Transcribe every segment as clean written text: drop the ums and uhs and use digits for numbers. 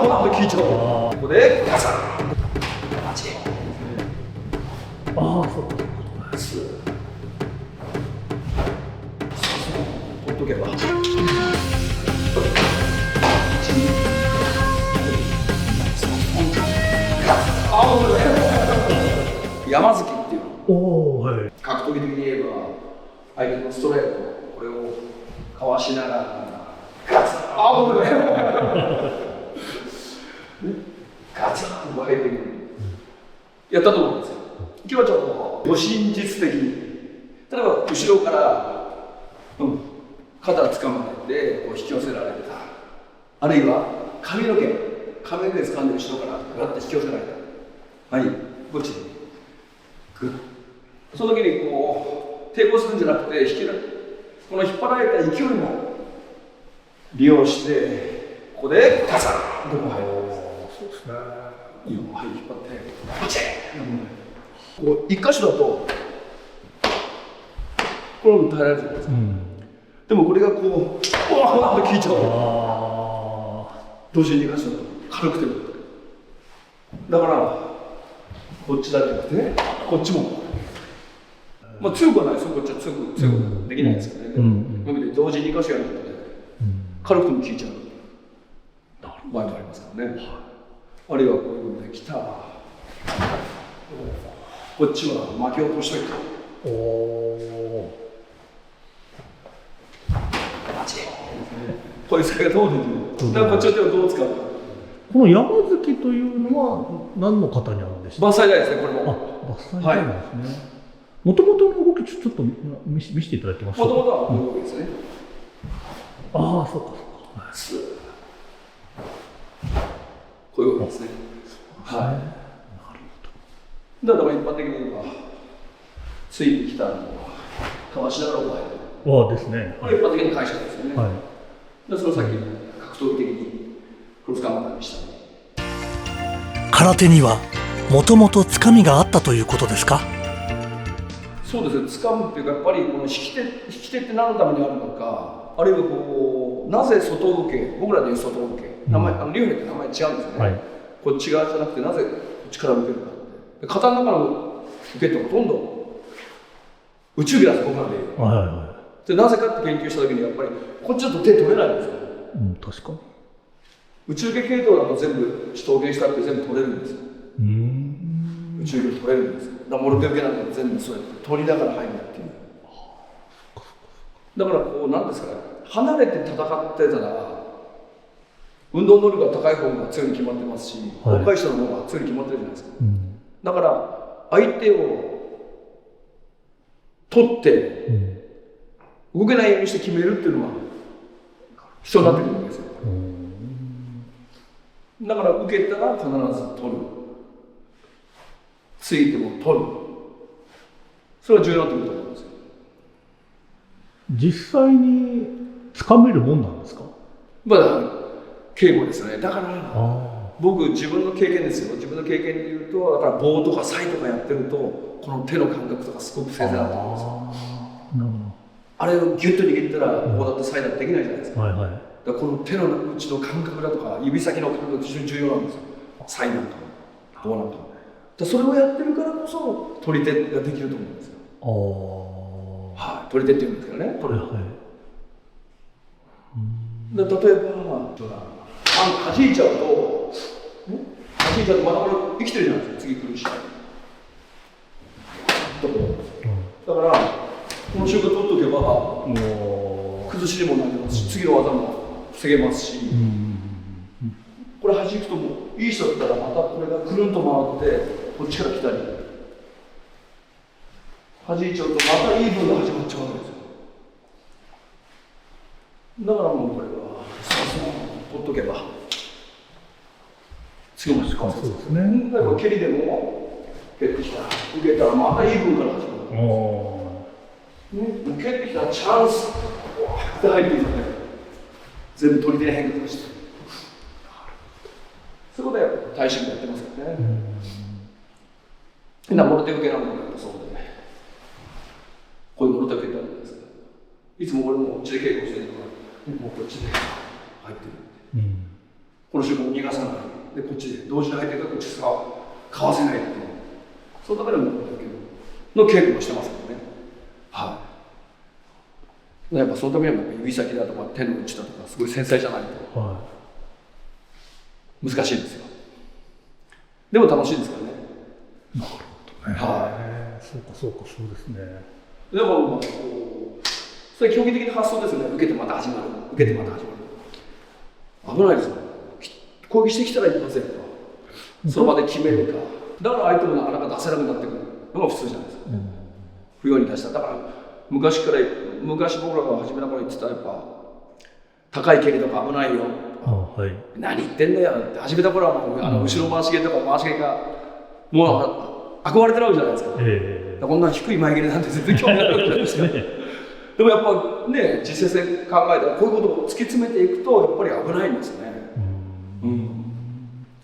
なんで聞いちゃう。ここでガサッ。ああ、そうか。ほっとけば。山突きっていうの。おお、はい。格闘技的に言えば、相手のストレート、これをかわしながら、ガツン、ガツンと入ってくる。やったと思うんですよ。今日はちょっと、護身術的に、例えば後ろから、肩を掴まれて、こう引き寄せられた。あるいは髪の毛掴んで後ろからグラッと引き寄せられた。はい、こっちに。グッ。その時にこう抵抗するんじゃなくてこの引っ張られた勢いも利用してここでガサッとこう入る。そうですね。いいよ、はい、引っ張ってパチッ。こう一箇所だとこれも耐えられるじゃないですか。でもこれがこううわーって効いちゃう。同時に2箇所だと軽くてもだからこっちだけじゃなくてこっちも。まあ強くはないですよ、こっちは強くできないですからね。今まで同時に2箇所やるので、軽くても効いちゃう場合もありますからね。あるいはこういうので来たこっちは巻き落としといた。おお。こういう使い方もできる。だからこっちの手をどう使うか。この山突きというのは何の方にあるんでしょうか。伐採台ですね、これも。あ、伐採台なんですね。もともとの動きちょっと見せていただきましょうか。もともとはこういう動きですね。ああ、そうかそうか。こういう動きですね。はい。なるほど。だから一般的に言えばついてきたのをかわしながらこう入る。ああですね。これ一般的な解釈ですよね。はい。でその先格闘技的にクロスカウンターにしたり。空手にはもともとつかみがあったということですか。そうですね、掴むっていうかやっぱりこの引き手って何のためにあるのか、あるいはこうなぜ外受け、僕らでいう外受け、名前竜兵って名前違うんですよね、はい、こっち側じゃなくてなぜこっちから受けるかって、型の中の受けってほとんど宇宙儀なんです、僕らでいう、はいはいはい、でなぜかって研究した時にやっぱりこっちだと手取れないんですよ、確かに宇宙儀系統だと全部統計したって全部取れるんですよ。宇宙儀取れるんですよ。だからモルテ受けなんかも全部そうやって取りながら入るっていう。だからこうなんですかね、離れて戦ってたら運動能力が高い方が強いに決まってますし、若い人の方が強いに決まってるじゃないですか。だから相手を取って、動けないようにして決めるっていうのが必要になってくるわけですよ。だから受けたら必ず取る、ついても取る、それは重要になってくると思うんですよ。実際につかめるもんなんですか。まだ稽古ですよね。だから僕自分の経験ですよ、自分の経験で言うと、だから棒とかサイとかやってるとこの手の感覚とかすごく正確だと思うんですよ。あれをギュッと握ったら棒だってサイだってできないじゃないですか。だからこの手の内の感覚だとか指先の感覚が非常に重要なんですよ、サイなんかも棒なんかも。それをやってるからこそ取り手ができると思うんですよ。はい、取り手って言うんですけどね、取り手。例えば弾いちゃうとまだこれ生きてるじゃないですか、次来るし。だからこの瞬間取っとけば崩しにもなりますし、次の技も防げますし、これ弾くともういい人だったらまたこれがくるんと回ってこっちから来たり、弾いちゃうとまたいい分が始まっちゃうわけですよ。だからもうこれは取っとけば次の時間そうですね。例えば蹴りでも蹴ってきたら受けたらまたいい分から始まる。蹴ってきたらチャンスって入っていくね。全部取り手に変化して、そういうことはやっぱ耐震もやってますからね。みんなモルテ受けなんかもやっぱそうで、こういうモルテ受けってあるんですけど、いつも俺もこっちで稽古してるから、もうこっちで入ってる。この瞬間を逃がさないで、こっちで同時に入ってるからこっちかわせないっていう、そうだからの稽古もしてますからね。はい。やっぱそのためには指先だとか手の内だとかすごい繊細じゃないとは難しいんですよ。でも楽しいですからね。い。なるほどね。はそうかそうですね。い。でもそれ基本的な発想ですよね。受けてまた始まる、受けてまた始まる。危ないですよ。攻撃してきたら一発やるか、その場で決めるか。だから相手もなかなか出せなくなってくるのが普通じゃないですか。不要に出した。だから昔僕らが始めた頃言ってたやっぱ高い蹴りとか危ないよ。はい。何言ってんだよって始めた頃はもう後ろ回し蹴りとか回し蹴りがもう憧れてるわけじゃないですか。だからこんな低い前蹴りなんて全然興味ないわけじゃないですか。でもやっぱね、実践性考えたらこういうことを突き詰めていくとやっぱり危ないんですよね。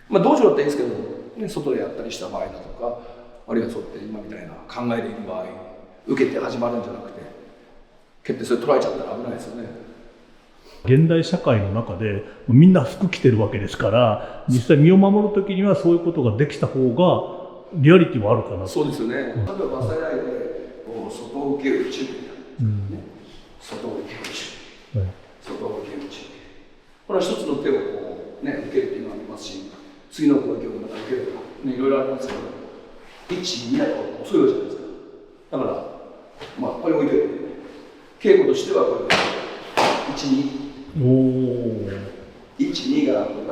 まあ道場だっていいですけど、ね、外でやったりした場合だとか、あるいはそうやって今みたいな考えでいる場合、受けて始まるんじゃなくて蹴ってそれ取られちゃったら危ないですよね。現代社会の中でみんな服着てるわけですから、実際身を守るときにはそういうことができた方がリアリティはあるかなと。そうですよね。例えばバサイライで外受け内受け、外受け内受け、外受け内受け、これは一つの手をこう、ね、受けるっていうのがありますし、次の攻撃をまた受けるとか、ね、いろいろありますけど、1、2だと遅いわけじゃないですか。だから、まあ、ここに置いておいて、稽古としてはこれ、1、2。1、2がこれが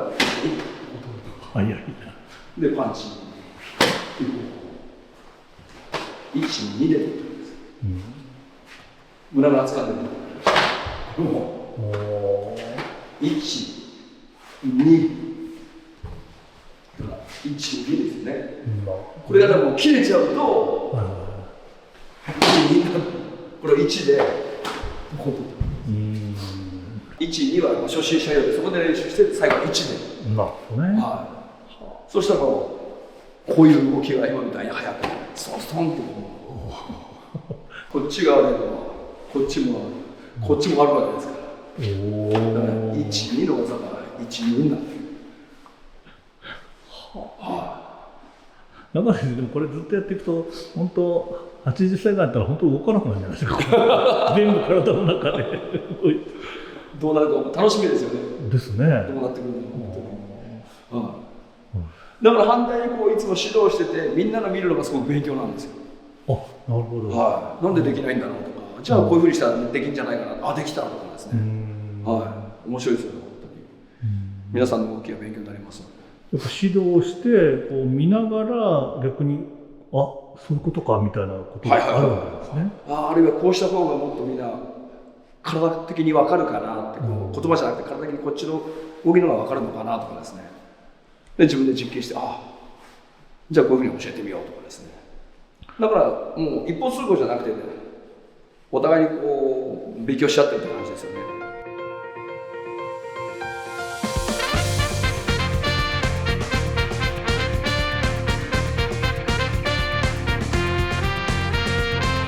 早いな。で、パンチ。1、2で取ってるんです。胸が掴んでる。1、2。1、2ですね。これがでも切れちゃうと、これ1で、1、2は初心者用でそこで練習して最後は1で。なるほどね。そしたらこういう動きが今みたいに速くストンストンってこっちがあればこっちもあるわけですから。だから1、2の技が1、2になってる。だからでもこれずっとやっていくと本当80歳ぐらいだったら本当動かなくなるんじゃないですか。全部体の中でどうなるか楽しみですよね。ですね。どうなってくるのか本当に。だから反対にこういつも指導しててみんなが見るのがすごく勉強なんですよ。あ、なるほど。なんでできないんだろうとか、じゃあこういうふうにしたらできんじゃないかな、できたとかですね。面白いですよね本当に。皆さんの動きが勉強になります。やっぱ指導してこう見ながら逆にそういうことかみたいなことがあるわけですね。あるいはこうした方がもっとみんな体的に分かるかなって、言葉じゃなくて体的にこっちの動きの方が分かるのかなとかですね。で自分で実験してじゃあこういうふうに教えてみようとかですね。だからもう一方通行じゃなくてね、お互いにこう勉強し合ってるって感じですよね。